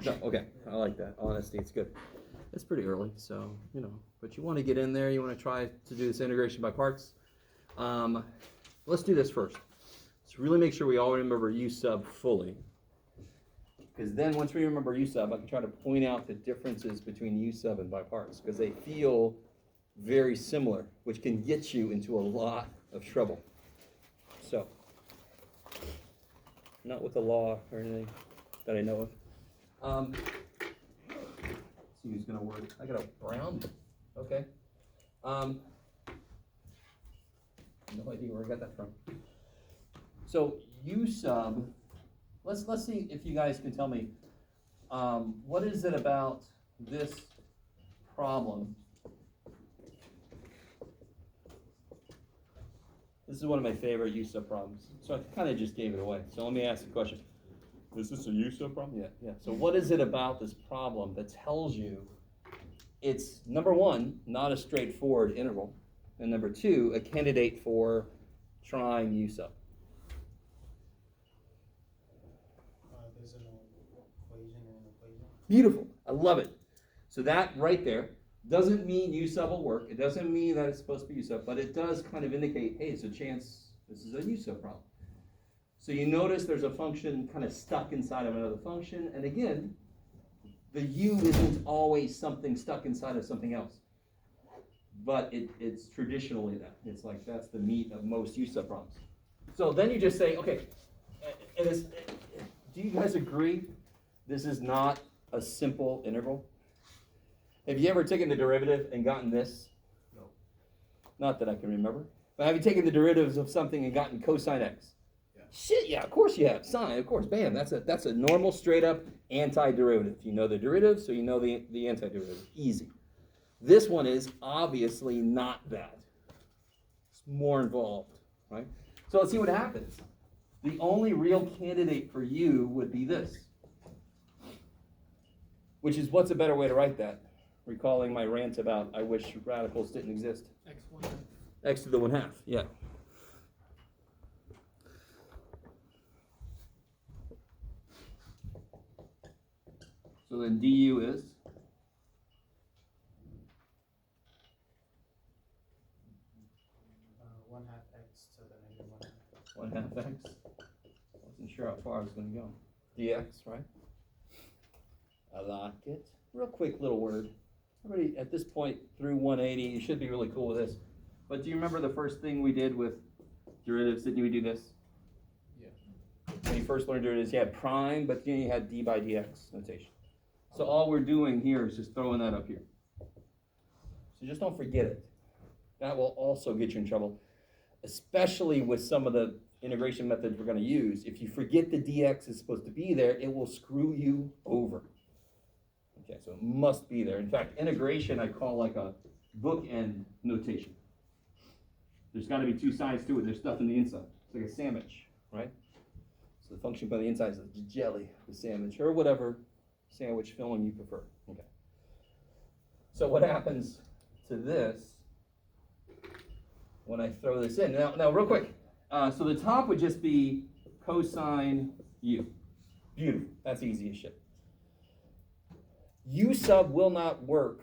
No, okay, I like that. Honesty, it's good. It's pretty early, so, but you want to get in there, you want to try to do this integration by parts. Let's do this first. Let's really make sure we all remember U sub fully. Because then once we remember U sub, I can try to point out the differences between U sub and by parts, because they feel very similar, which can get you into a lot of trouble. So, not with the law or anything that I know of. Let's see who's gonna work. I got a brown. Okay. No idea where I got that from. So U sub. Let's see if you guys can tell me what is it about this problem. This is one of my favorite U sub problems. So I kind of just gave it away. So let me ask the question. Is this a U sub problem? Yeah. So what is it about this problem that tells you it's, number one, not a straightforward integral, and number two, a candidate for trying U sub? There's an equation and an equation. Beautiful. I love it. So that right there doesn't mean U sub will work. It doesn't mean that it's supposed to be U sub, but it does kind of indicate, hey, it's a chance this is a U sub problem. So you notice there's a function kind of stuck inside of another function, and again, the U isn't always something stuck inside of something else. But it's traditionally that. It's like that's the meat of most U sub problems. So then you just say, okay, do you guys agree this is not a simple integral? Have you ever taken the derivative and gotten this? No. Not that I can remember. But have you taken the derivatives of something and gotten cosine x? Yeah. Shit, yeah, of course you have. Sine, of course, bam. That's a normal, straight up antiderivative. You know the derivative, so you know the antiderivative. Easy. This one is obviously not that. It's more involved, right? So let's see what happens. The only real candidate for U would be this. Which is, what's a better way to write that? Recalling my rant about I wish radicals didn't exist. X1. X to the 1/2, yeah. So then du is? One half x to the negative 1/2. 1/2 x. Wasn't sure how far I was going to go. Dx, right? I like it. Real quick little word. Everybody at this point through 180, you should be really cool with this. But do you remember the first thing we did with derivatives? Didn't we do this? Yeah. When you first learned derivatives, you had prime, but then you had d by dx notation. So all we're doing here is just throwing that up here. So just don't forget it. That will also get you in trouble, especially with some of the integration methods we're going to use. If you forget the dx is supposed to be there, it will screw you over. Okay, so it must be there. In fact, integration I call like a bookend notation. There's got to be two sides to it. There's stuff in the inside. It's like a sandwich, right? So the function by the inside is the jelly, the sandwich, or whatever sandwich filling you prefer. Okay. So what happens to this when I throw this in? Now real quick. So the top would just be cosine u. Beautiful. That's easy as shit. U sub will not work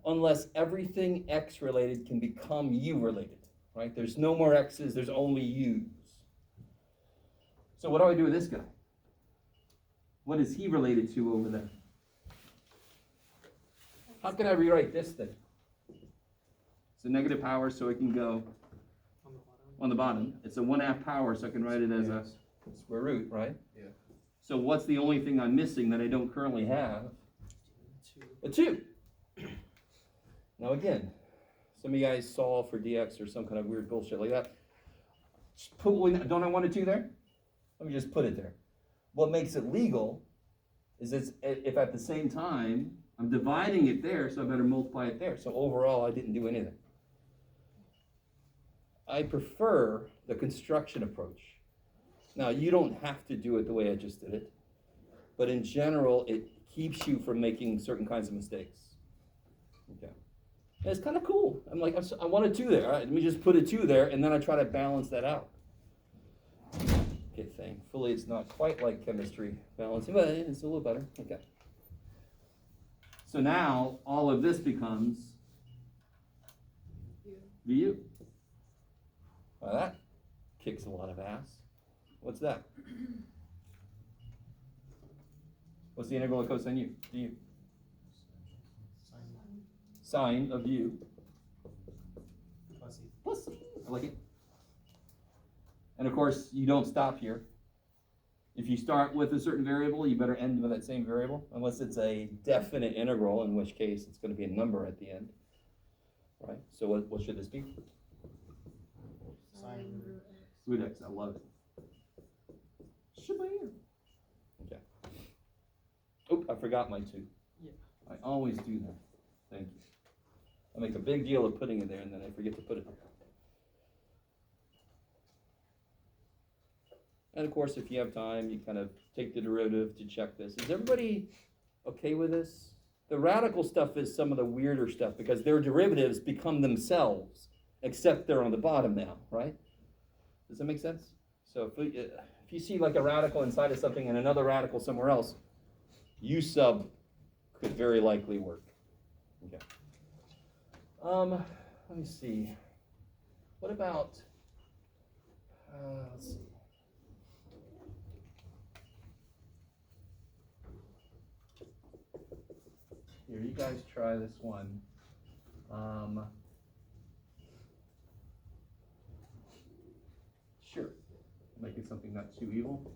unless everything x related can become u related, right? There's no more x's, there's only u's. So what do I do with this guy? What is he related to over there? How can I rewrite this thing? It's a negative power, so it can go on the bottom. It's a 1/2 power, so I can write it as a square root, right? Yeah. So what's the only thing I'm missing that I don't currently have? A 2. Now again, some of you guys solve for dx or some kind of weird bullshit like that. Don't I want a 2 there? Let me just put it there. What makes it legal is if at the same time I'm dividing it there, so I better multiply it there. So overall, I didn't do anything. I prefer the construction approach. Now, you don't have to do it the way I just did it, but in general, it keeps you from making certain kinds of mistakes. Okay. And it's kind of cool. I'm like, I want a 2 there. All right, let me just put a 2 there, and then I try to balance that out. Okay, thankfully it's not quite like chemistry balancing, but it's a little better. Okay. So now, all of this becomes VU. Well, that kicks a lot of ass. What's that? What's the integral of cosine u? Du. Sine of u. Plus c. I like it. And of course, you don't stop here. If you start with a certain variable, you better end with that same variable, unless it's a definite integral, in which case it's going to be a number at the end. Right? So what should this be? Sine Root x. I love it. Shabam. Okay. Oh, I forgot my 2. Yeah. I always do that. Thank you. I make a big deal of putting it there, and then I forget to put it there. And of course, if you have time, you kind of take the derivative to check this. Is everybody okay with this? The radical stuff is some of the weirder stuff because their derivatives become themselves, except they're on the bottom now, right? Does that make sense? So if you see like a radical inside of something and another radical somewhere else, U sub could very likely work. Okay. Let me see. What about, let's see. Here, you guys try this one. Sure. Make it something not too evil.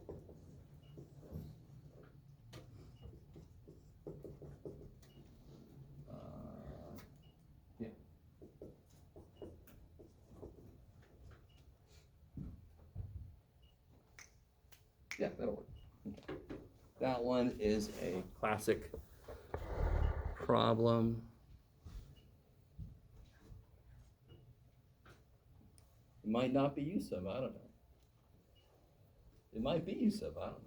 Yeah. Yeah, that'll work. Okay. That one is a classic problem. It might not be U sub, I don't know. It might be U sub, I don't know.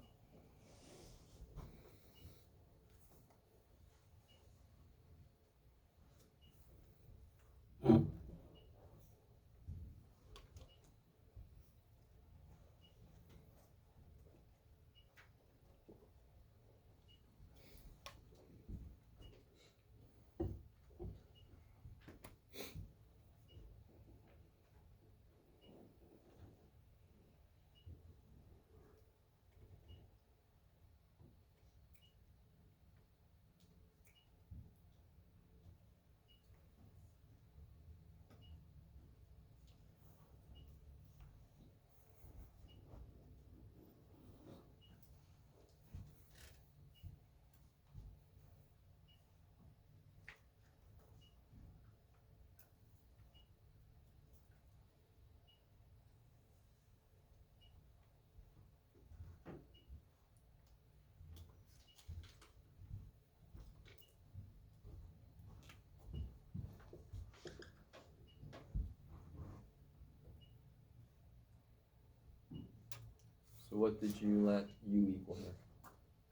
So what did you let U equal here?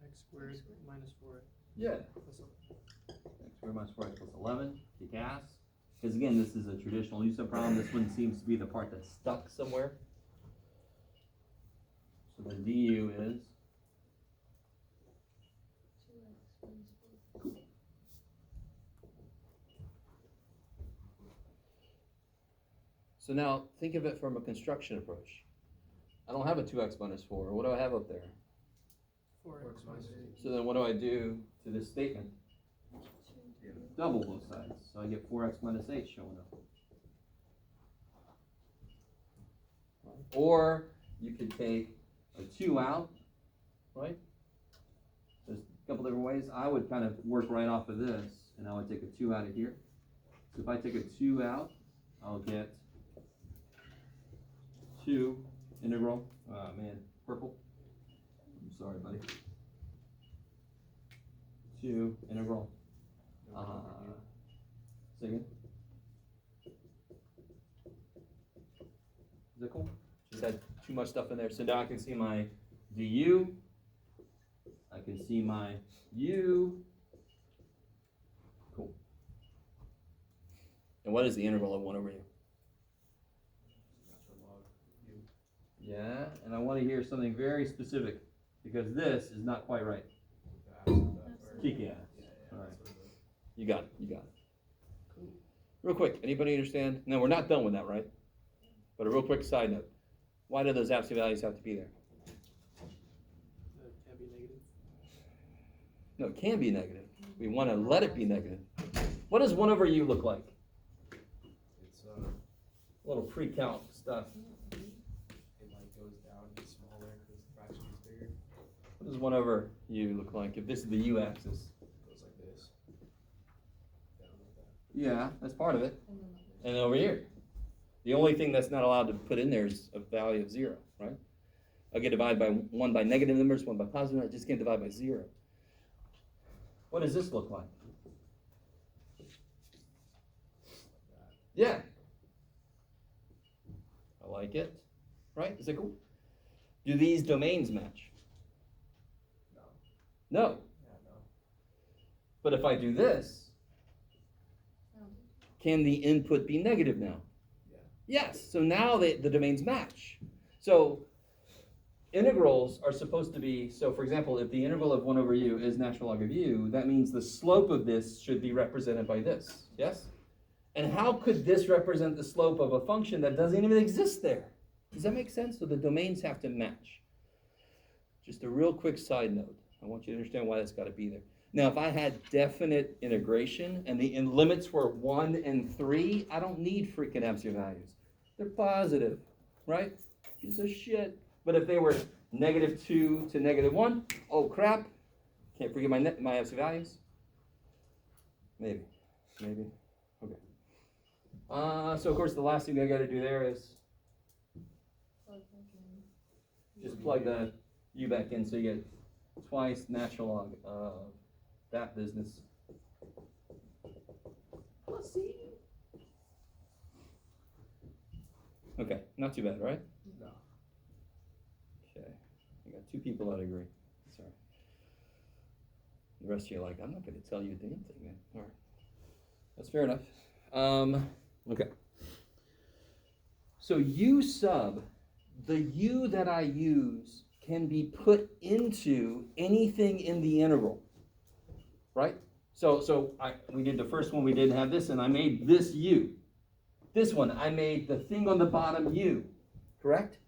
X squared minus 4. Yeah. Plus X squared minus 4 equals 11. Kick ass. Because again, this is a traditional U sub problem. This one seems to be the part that's stuck somewhere. So the du is. Cool. So now think of it from a construction approach. I don't have a 2x minus 4. What do I have up there? 4x minus 8. So then what do I do to this statement? Double both sides. So I get 4x minus 8 showing up. Or you could take a 2 out, right? There's a couple different ways. I would kind of work right off of this, and I would take a 2 out of here. So if I take a 2 out, I'll get 2 integral, purple. I'm sorry, buddy. 2 integral. Say again. Is that cool? Just had too much stuff in there. So now I can see my du. I can see my u. Cool. And what is the integral of 1 over u? Yeah, and I want to hear something very specific because this is not quite right. Kick ass. All right. You got it, you got it. Real quick, anybody understand? No, we're not done with that, right? But a real quick side note. Why do those absolute values have to be there? It can't be negative. No, it can be negative. We want to let it be negative. What does 1 over u look like? It's A little pre-count stuff. it like goes down, gets smaller because the fraction is bigger. What does 1 over u look like if this is the u-axis? It goes like this. Down like that. Yeah, that's part of it. And over here. The only thing that's not allowed to put in there is a value of 0, right? I get divided by 1 by negative numbers, 1 by positive. I just can't divide by 0. What does this look like? Yeah. I like it. Right? Is that cool? Do these domains match? No. No. Yeah, no. But if I do this, can the input be negative now? Yeah. Yes. So now the domains match. So integrals are supposed to be, so for example, if the integral of 1 over u is natural log of u, that means the slope of this should be represented by this. Yes? And how could this represent the slope of a function that doesn't even exist there? Does that make sense? So the domains have to match. Just a real quick side note. I want you to understand why that's got to be there. Now, if I had definite integration and the limits were 1 and 3, I don't need freaking absolute values. They're positive, right? Piece of shit. But if they were -2 to -1, oh crap, can't forget my absolute values? Maybe. Okay. So of course the last thing I gotta do there is just plug the u back in so you get twice natural log of that business. Okay, not too bad, right? No. Okay, I got 2 people that agree. Sorry. The rest of you are like, I'm not going to tell you a damn thing, man. All right, that's fair enough. Okay. So u sub, the u that I use can be put into anything in the integral, right? So we did the first one, we didn't have this, and I made this u. This one, I made the thing on the bottom u, correct?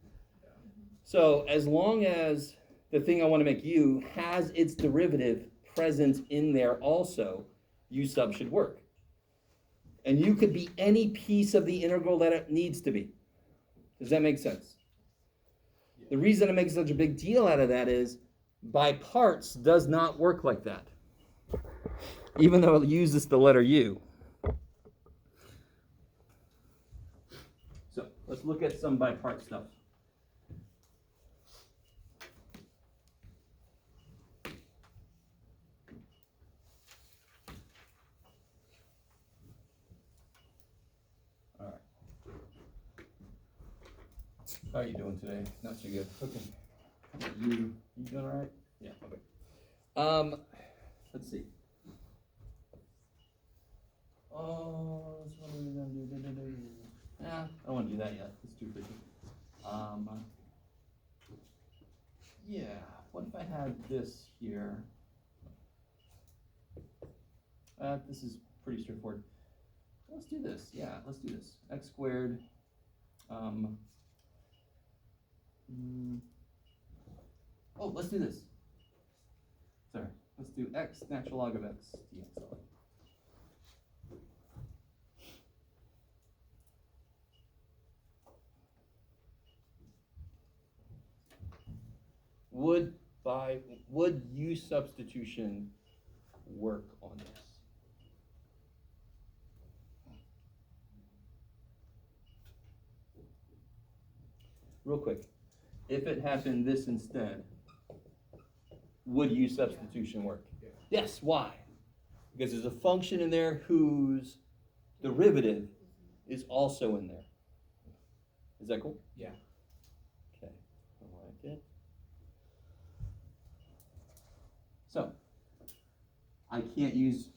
So as long as the thing I want to make u has its derivative present in there also, u sub should work. And u could be any piece of the integral that it needs to be. Does that make sense? Yeah. The reason I make such a big deal out of that is by parts does not work like that. Even though it uses the letter u. So let's look at some by part stuff. All right. How are you doing today? Not too good. Okay. You doing all right? Yeah. Okay. Let's see. Oh, that's what we're gonna do. Yeah, I don't want to do that yet. It's too freaky. Yeah. What if I had this here? This is pretty straightforward. Let's do this. Yeah, let's do this. X squared. Oh, let's do this. Sorry. Let's do x natural log of x dx. Would u substitution work on this? Real quick, if it happened this instead, would u substitution work? Yeah. Yes, why? Because there's a function in there whose derivative is also in there. Is that cool? Yeah. Okay, I like it. So, I can't use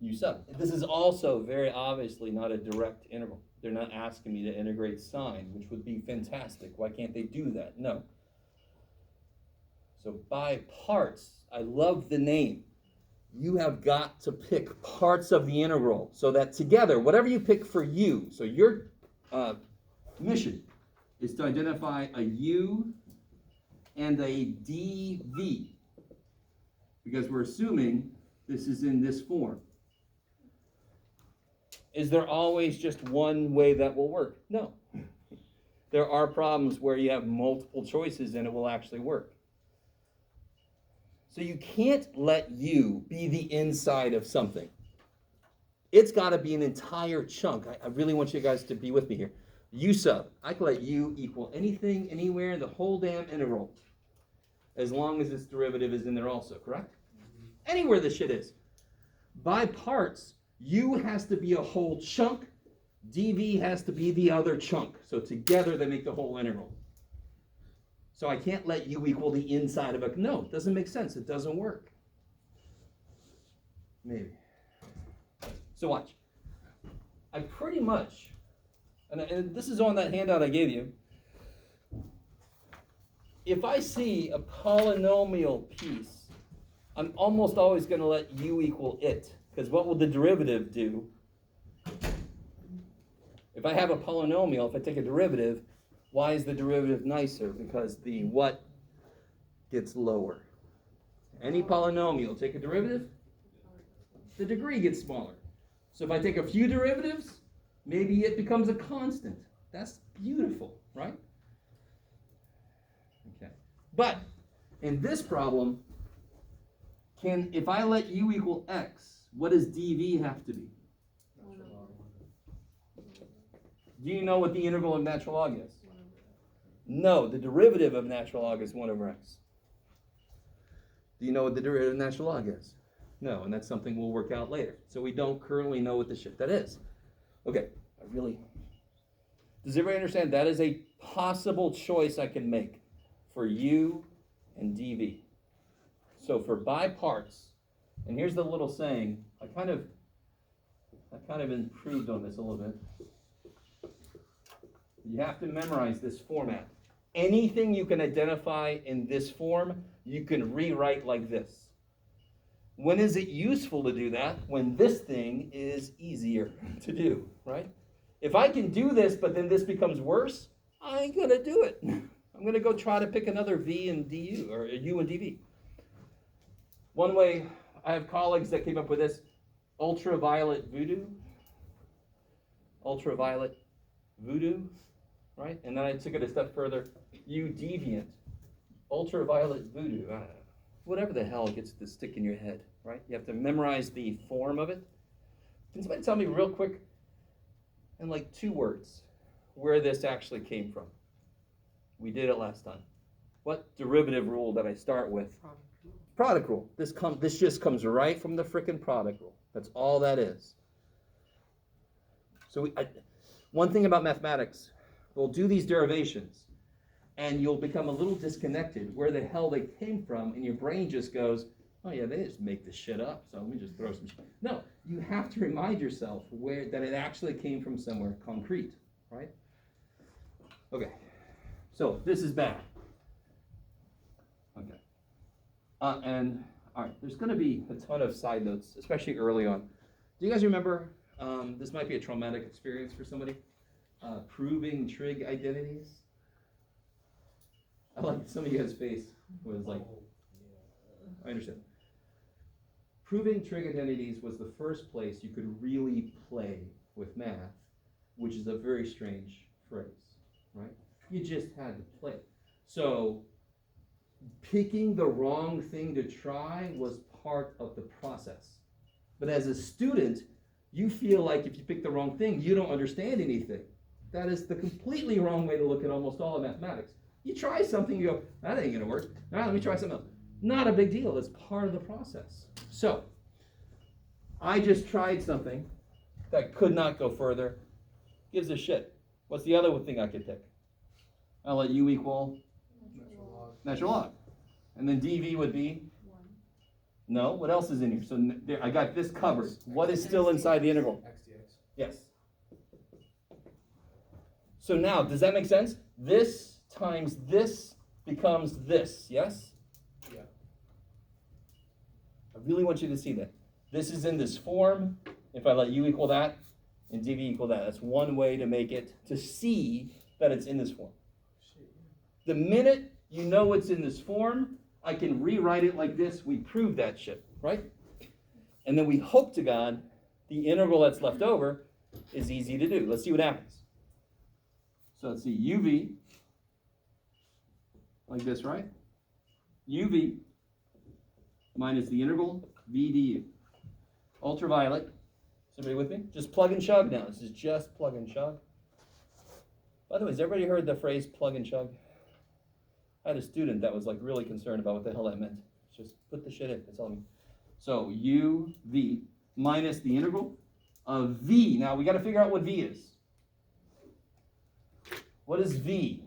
u sub. This is also very obviously not a direct integral. They're not asking me to integrate sine, which would be fantastic. Why can't they do that? No. So by parts, I love the name. you have got to pick parts of the integral so that together, whatever you pick for u, so your mission is to identify a u and a dv, because we're assuming this is in this form. Is there always just one way that will work? No. There are problems where you have multiple choices and it will actually work. So you can't let u be the inside of something. It's got to be an entire chunk. I really want you guys to be with me here. U sub, I can let u equal anything, anywhere in the whole damn integral, as long as its derivative is in there also, correct? Anywhere this shit is. By parts, u has to be a whole chunk, dv has to be the other chunk. So together they make the whole integral. So I can't let u equal the inside of a, no, it doesn't make sense. It doesn't work. Maybe. So watch. I pretty much, and this is on that handout I gave you. If I see a polynomial piece, I'm almost always going to let u equal it. Because what will the derivative do? If I have a polynomial, if I take a derivative, why is the derivative nicer? Because the what gets lower. Any polynomial, take a derivative, the degree gets smaller. So if I take a few derivatives, maybe it becomes a constant. That's beautiful, right? Okay. But in this problem, if I let u equal x, what does dv have to be? Do you know what the integral of natural log is? No, the derivative of natural log is 1 over x. Do you know what the derivative of natural log is? No, and that's something we'll work out later. So we don't currently know what the shit that is. Okay, does everybody understand that is a possible choice I can make for u and dv? So for by parts, and here's the little saying, I kind of improved on this a little bit. You have to memorize this format. Anything you can identify in this form, you can rewrite like this. When is it useful to do that? When this thing is easier to do, right? If I can do this, but then this becomes worse, I ain't gonna do it. I'm gonna go try to pick another v and du, or u and dv. One way, I have colleagues that came up with this, ultraviolet voodoo. Ultraviolet voodoo, right? And then I took it a step further, u deviant. Ultraviolet voodoo, whatever the hell gets to stick in your head, right? You have to memorize the form of it. Can somebody tell me real quick, in like 2 words, where this actually came from? We did it last time. What derivative rule did I start with? Product rule. This just comes right from the frickin' product rule. That's all that is. So one thing about mathematics, we'll do these derivations, and you'll become a little disconnected where the hell they came from, and your brain just goes, oh yeah, they just make this shit up, so let me just throw some shit. No, you have to remind yourself that it actually came from somewhere concrete, right? Okay, so this is bad. Okay. And all right, there's going to be a ton of side notes, especially early on. Do you guys remember, this might be a traumatic experience for somebody, proving trig identities? I like some of you guys' face was like, I understand. Proving trig identities was the first place you could really play with math, which is a very strange phrase, right? You just had to play. So picking the wrong thing to try was part of the process. But as a student, you feel like if you pick the wrong thing, you don't understand anything. That is the completely wrong way to look at almost all of mathematics. You try something, you go, that ain't gonna work. All right, let me try something else. Not a big deal, it's part of the process. So, I just tried something that could not go further. Gives a shit. What's the other thing I could pick? I'll let u equal natural log. And then dv would be? 1. No, what else is in here? So there, I got this covered. What is still inside the integral? X dx. Yes. So now, does that make sense? This times this becomes this, yes? Yeah. I really want you to see that. This is in this form. If I let u equal that and dv equal that, that's one way to make it, to see that it's in this form. The minute you know it's in this form, I can rewrite it like this. We prove that shit, right? And then we hope to God the integral that's left over is easy to do. Let's see what happens. So let's see, uv, like this, right? uv minus the integral v du. Ultraviolet, is everybody with me? Just plug and chug now. This is just plug and chug. By the way, has everybody heard the phrase plug and chug? I had a student that was like really concerned about what the hell that meant. Just put the shit in, that's all I mean. So uv minus the integral of v. Now we got to figure out what v is. What is v?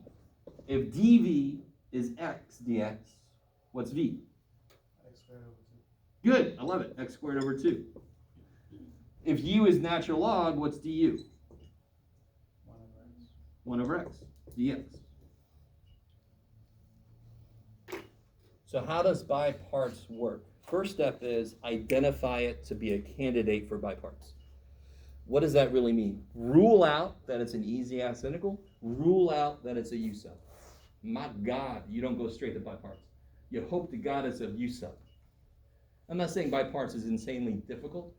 If dv is x dx, what's v? X squared over 2. Good, I love it. X squared over 2. If u is natural log, what's du? 1 over x. 1 over x dx. So how does biparts work? First step is identify it to be a candidate for biparts. What does that really mean? Rule out that it's an easy-ass integral. Rule out that it's a u sub. My God, you don't go straight to biparts. You hope to God it's a u sub. I'm not saying biparts is insanely difficult,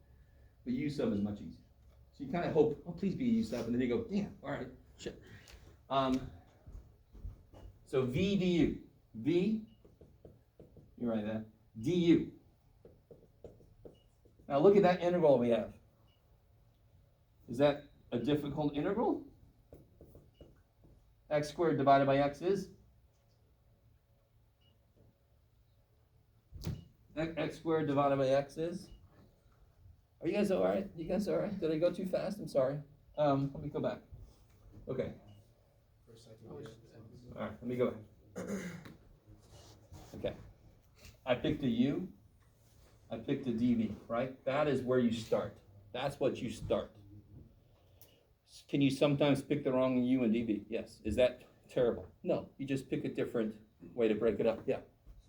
but u sub is much easier. So you kind of hope, oh, please be a u sub, and then you go, damn, all right, shit. So v du. V, you write that, du. Now look at that integral we have. Is that a difficult integral? X squared divided by x is? X squared divided by x is? Are you guys all right? You guys all right? Did I go too fast? I'm sorry. Let me go back. Okay. All right, let me go back. Okay. I picked a u. I picked a dv, right? That is where you start. That's what you start. Can you sometimes pick the wrong u and dv? Yes. Is that terrible? No. You just pick a different way to break it up. Yeah.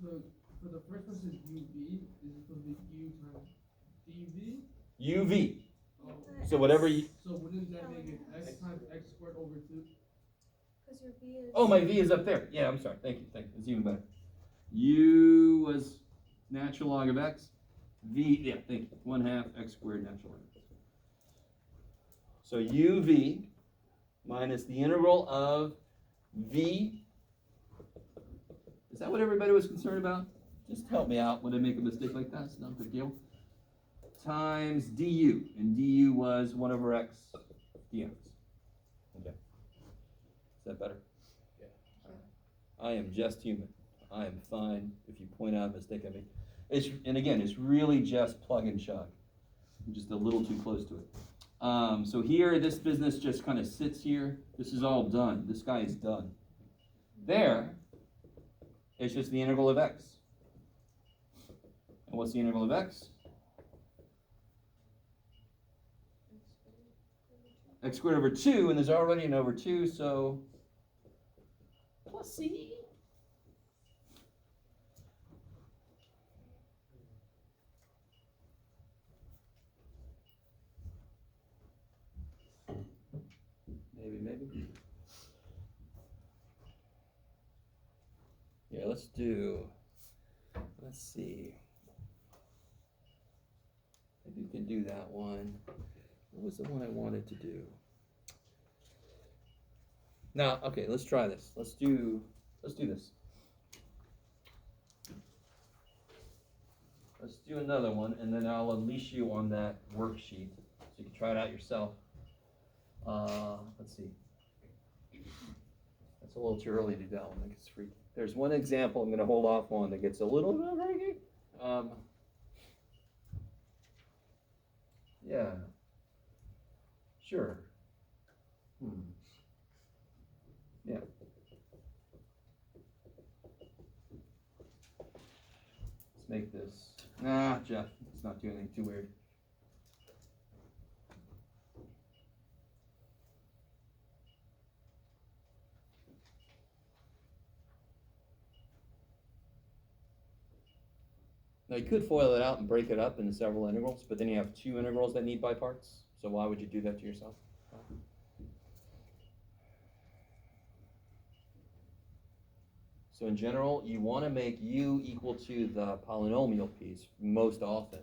So for the first one is UV, is it supposed to be U times DV? uv. Oh. So whatever you... So wouldn't that make it X times X squared over 2? Because your V is. Oh, my v is up there. Yeah, I'm sorry. Thank you. Thank you. It's even better. U was natural log of x. V, yeah, thank you. 1/2 x squared natural log of x. So uv minus the integral of v. Is that what everybody was concerned about? Just help me out when I make a mistake like that. It's not a big deal. Times du. And du was 1 over x dx. Okay. Is that better? Yeah. I am just human. I am fine if you point out a mistake I made. And again, it's really just plug and chug. I'm just a little too close to it. So here, this business just kind of sits here. This is all done. This guy is done. There, it's just the integral of x. And what's the integral of x? X squared over 2, and there's already an over 2, so plus c. Maybe. Yeah, let's see. Maybe we can do that one. What was the one I wanted to do? Now, okay, let's try this. Let's do this. Let's do another one, and then I'll unleash you on that worksheet so you can try it out yourself. Let's see. That's a little too early to do that one. That gets freaky. There's one example I'm going to hold off on that gets a little bit freaky. Yeah. Sure. Yeah. Let's make this. Nah, Jeff. Let's not do anything too weird. Now you could FOIL it out and break it up into several integrals, but then you have two integrals that need by parts. So why would you do that to yourself? So in general, you want to make u equal to the polynomial piece most often,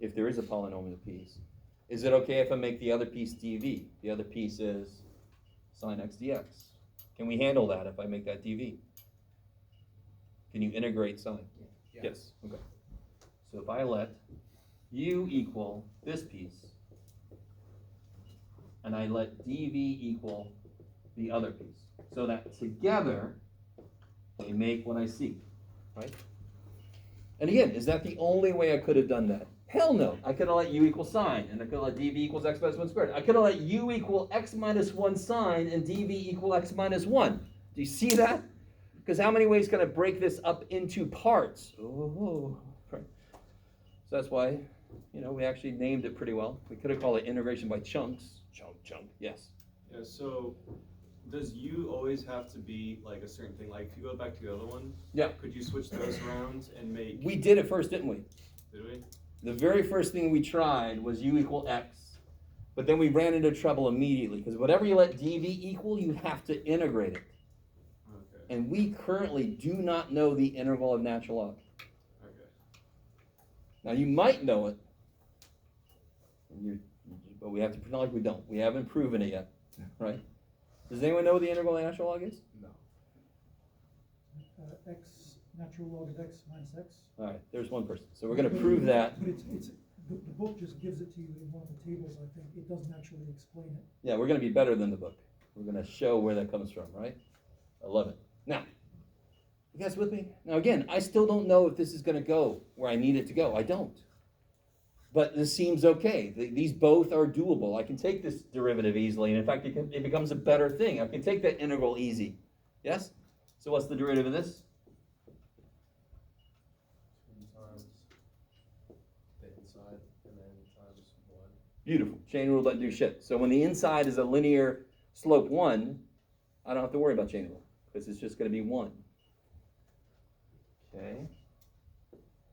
if there is a polynomial piece. Is it okay if I make the other piece dv? The other piece is sine x dx. Can we handle that if I make that dv? Can you integrate sine? Yeah. Yes, okay. So if I let u equal this piece, and I let dv equal the other piece, so that together they make what I seek, right? And again, is that the only way I could have done that? Hell no. I could have let u equal sine, and I could have let dv equals x minus 1 squared. I could have let u equal x minus 1 sine and dv equal x minus 1. Do you see that? Because how many ways can I break this up into parts? Oh, right. So that's why, we actually named it pretty well. We could have called it integration by chunks. Chunk, yes. Yeah, so does u always have to be like a certain thing? Like if you go back to the other one, Yeah. could you switch those around and make, We did it first, didn't we? did we? The very first thing we tried was u equal x. But then we ran into trouble immediately, because whatever you let dv equal, you have to integrate it. Okay, And we currently do not know the integral of natural log. okay. Now you might know it, but we have to pretend like we don't. We haven't proven it yet, right? Does anyone know what the integral of natural log is? No. X, natural log of x minus x. All right, there's one person. So we're going to prove that. But the book just gives it to you in one of the tables, I think. It doesn't actually explain it. Yeah, we're going to be better than the book. We're going to show where that comes from, right? I love it. Now, you guys with me? Now again, I still don't know if this is going to go where I need it to go. I don't. But this seems okay. These both are doable. I can take this derivative easily, and in fact, it becomes a better thing. I can take that integral easy. Yes? So what's the derivative of this? 2 times the inside and then times 1. Beautiful. Chain rule doesn't do shit. So when the inside is a linear slope 1, I don't have to worry about chain rule, because it's just going to be 1. Okay.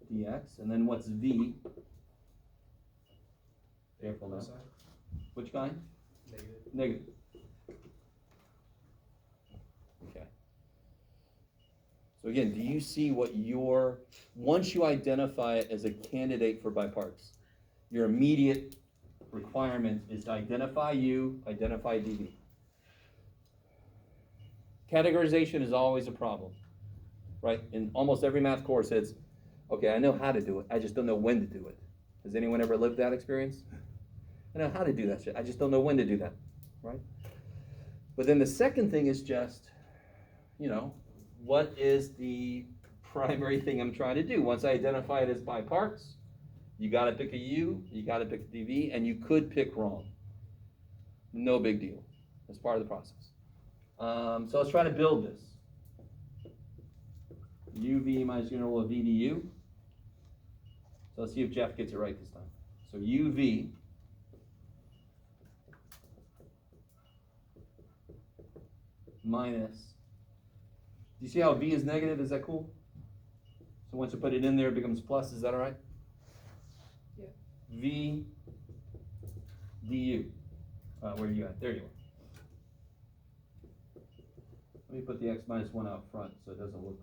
Dx, and then what's v? Careful now. Cosine? Which kind? Negative. Negative. Okay. So again, do you see what once you identify it as a candidate for by parts, your immediate requirement is to identify u, identify dv. Categorization is always a problem, right? In almost every math course, it's, okay, I know how to do it, I just don't know when to do it. Has anyone ever lived that experience? I know how to do that shit, I just don't know when to do that, right? But then the second thing is just, what is the primary thing I'm trying to do? Once I identify it as by parts, you gotta pick a u, you gotta pick a dv, and you could pick wrong. No big deal, that's part of the process. So let's try to build this. uv minus unit rule of v du. So let's see if Jeff gets it right this time. So uv minus, do you see how v is negative? Is that cool? So once you put it in there, it becomes plus. Is that all right? Yeah. V du. Where are you at? There you are. Let me put the x minus 1 out front so it doesn't look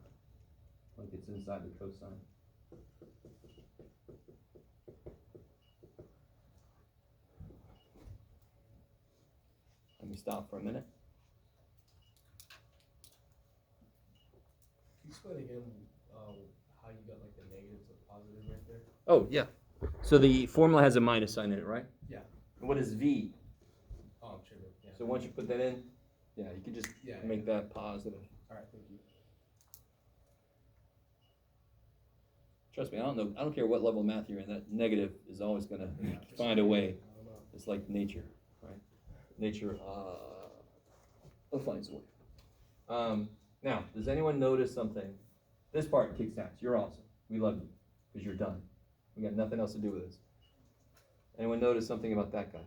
like it's inside the cosine. Let me stop for a minute. Can you explain again how you got like the negative to positive right there? Oh, yeah. So the formula has a minus sign in it, right? Yeah. And what is v? Oh, I'm sure. Yeah. So once you put that in, yeah, you can just Yeah, make that positive. All right, thank you. Trust me, I don't care what level of math you're in, that negative is always gonna Yeah. find a way. I don't know. It's like nature, right? Nature, finds a way. Now, does anyone notice something? This part kicks ass. You're awesome. We love you, because you're done. We got nothing else to do with this. Anyone notice something about that guy?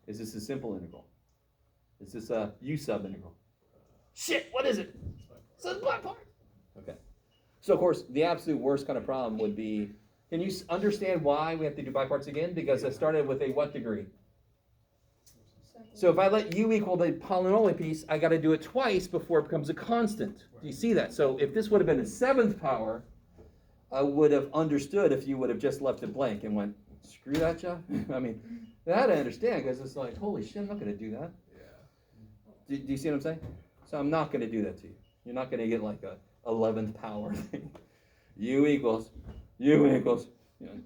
Is this a simple integral? Is this a u sub integral? Shit, what is it? So it's by part. Okay. So of course, the absolute worst kind of problem would be, can you understand why we have to do by parts again? Because it started with a what degree? So if I let u equal the polynomial piece, I gotta do it twice before it becomes a constant. Do you see that? So if this would have been a 7th power, I would have understood if you would have just left it blank and went, screw that, Jeff. I mean, that I understand, because it's like, holy shit, I'm not gonna do that. Do you see what I'm saying? So I'm not gonna do that to you. You're not gonna get like a 11th power thing. u equals, you know.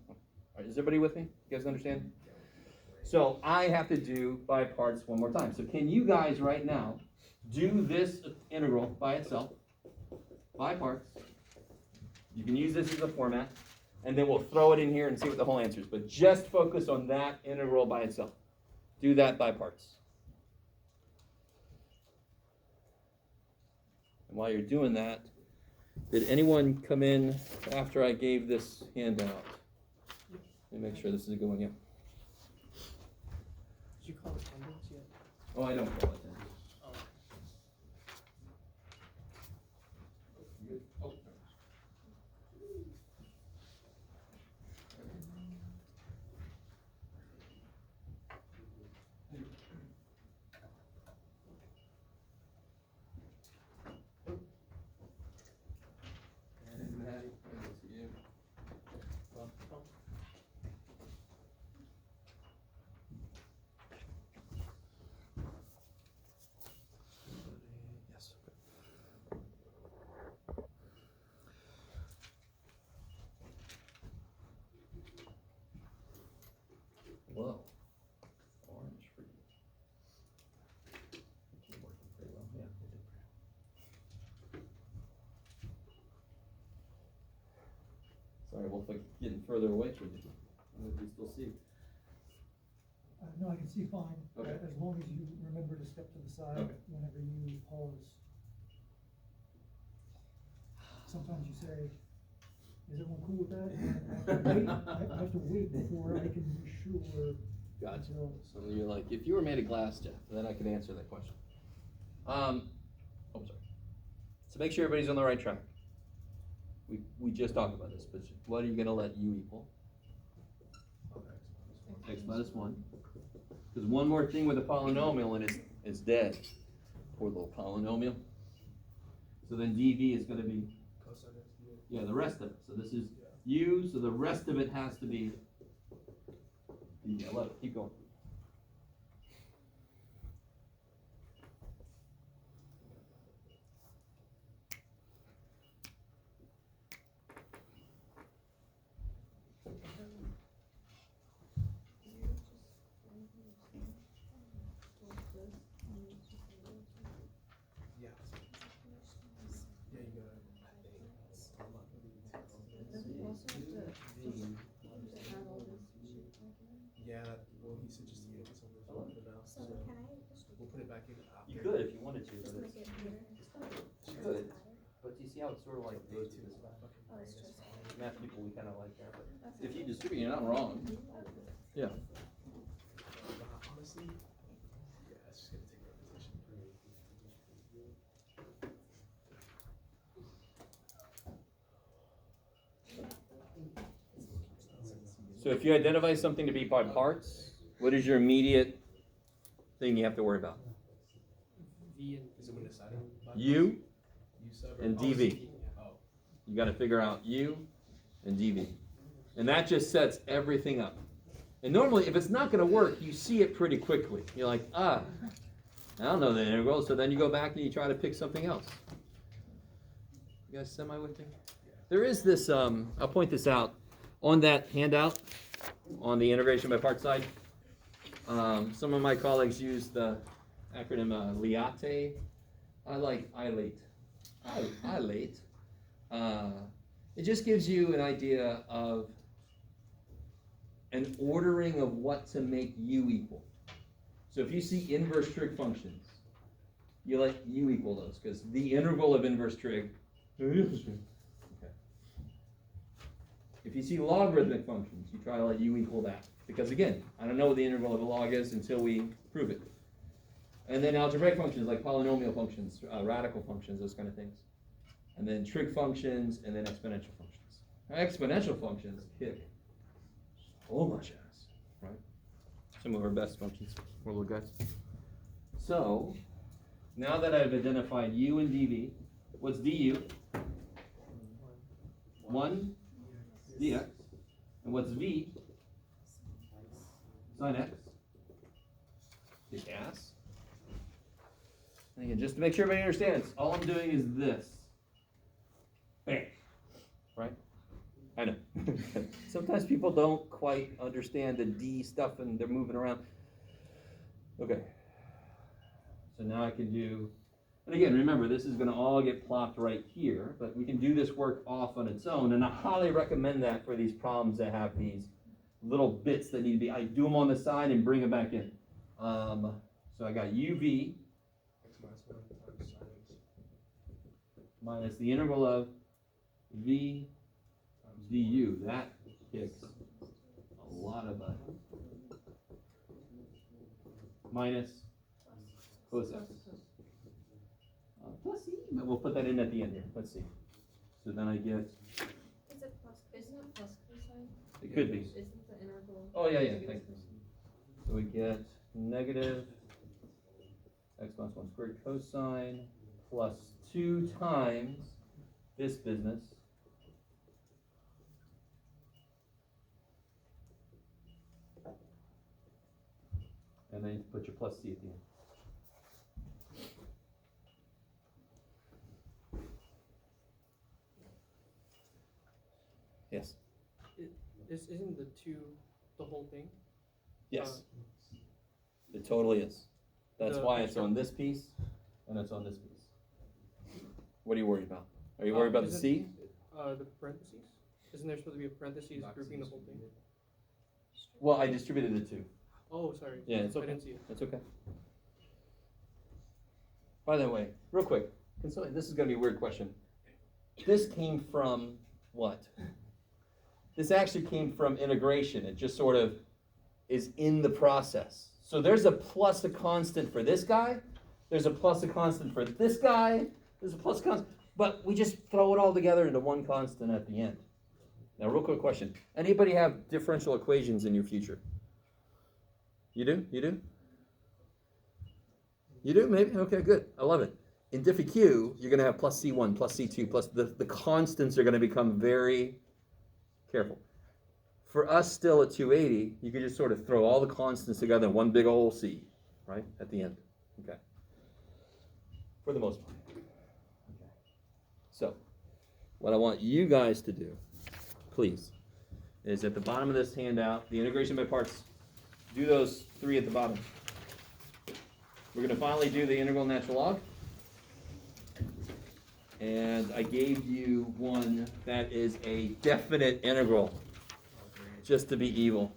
Is everybody with me? You guys understand? So I have to do by parts one more time. So can you guys right now do this integral by itself, by parts? You can use this as a format, and then we'll throw it in here and see what the whole answer is. But just focus on that integral by itself. Do that by parts. And while you're doing that, did anyone come in after I gave this handout? Let me make sure this is a good one, yeah. Did you call attendance yet? Oh, I don't call it that. Oh. Oh. Whoa. Orange for you. It's working pretty well. Yeah, it did. Sorry, Wolf, I'm getting further away from you. I don't know if you still see. No, I can see fine, Okay. as long as you remember to step to the side Okay. whenever you pause. Sometimes you say, is everyone cool with that? And I have to wait before I can be sure. Gotcha. until- So you're like, if you were made of glass, Jeff, then I could answer that question. Oh, sorry. So make sure everybody's on the right track. We just talked about this, but what are you gonna let u equal? X minus 1. Because one more thing with a polynomial and it's dead. Poor little polynomial. So then dv is gonna be, yeah, the rest of it. So this is u, so the rest of it has to be dv. I love it. Keep going. Yeah. Yeah, you got it. Yeah, well, he said just to get this over for now. So can I We'll put it back in after. You could if you wanted to, just but make it bigger? you could. But you see how it's sort of like goes to this side? Oh, it's just. Math people, we kind of like that, but if you distribute, you're not wrong. Yeah. Honestly, yeah, it's just gonna take repetition. So if you identify something to be by parts, what is your immediate thing you have to worry about? V and, is it when deciding? U U sub or- and oh, dv. CP, oh. You got to figure out u and dv. And that just sets everything up. And normally, if it's not going to work, you see it pretty quickly. You're like, I don't know the integral, so then you go back and you try to pick something else. You guys semi with me? There is this, I'll point this out, on that handout, on the integration by part side, some of my colleagues use the acronym LIATE. I like ILATE. ILATE. It just gives you an idea of an ordering of what to make u equal. So if you see inverse trig functions, you let u equal those, because the integral of inverse trig. Okay. If you see logarithmic functions, you try to let u equal that. Because again, I don't know what the integral of a log is until we prove it. And then algebraic functions like polynomial functions, radical functions, those kind of things. and then trig functions, and then exponential functions. Now, exponential functions kick so much ass, right? Some of our best functions, our little guys. So, now that I've identified u and dv, what's du? 1 dx. And what's v? Sine x. Kick ass. And again, just to make sure everybody understands, all I'm doing is this. Bam. Right? I know. Sometimes people don't quite understand the D stuff and they're moving around. Okay. So now I can do, and again, remember, this is going to all get plopped right here, but we can do this work off on its own, and I highly recommend that for these problems that have these little bits that need to be, I do them on the side and bring them back in. So I got uv X minus 1 times sin x minus the integral of v times du. That kicks a lot of butt. Minus cos x. Plus e. We'll put that in at the end here. Let's see. So then I get, Is it plus, isn't it plus cosine? it could be. Isn't the integral? Oh, yeah, thanks. So we get negative x minus 1 squared cosine plus 2 times this business. And then you put your plus c at the end. Yes. Isn't the 2 the whole thing? Yes. It totally is. That's The why it's extra- on this piece and it's on this piece. What are you worried about? Are you worried about the isn't- C? The parentheses? Isn't there supposed to be a parentheses grouping the whole thing? Well, I distributed the two. Oh, sorry. Yeah, it's I okay. didn't see it. That's okay. By the way, real quick, this is gonna be a weird question. This came from what? This actually came from integration. It just sort of is in the process. So there's a plus a constant for this guy, there's a plus a constant for this guy, there's a plus constant, but we just throw it all together into one constant at the end. Now, real quick question. Anybody have differential equations in your future? You do? You do? You do? Maybe? Okay, good. I love it. In diffie Q, you're going to have plus C1, plus C2, plus the constants are going to become very careful. For us still at 280, you can just sort of throw all the constants together in one big old C, right? At the end. Okay. For the most part. Okay. So, what I want you guys to do, please, is at the bottom of this handout, the integration by parts, do those 3 at the bottom. We're going to finally do the integral natural log. And I gave you one that is a definite integral, just to be evil.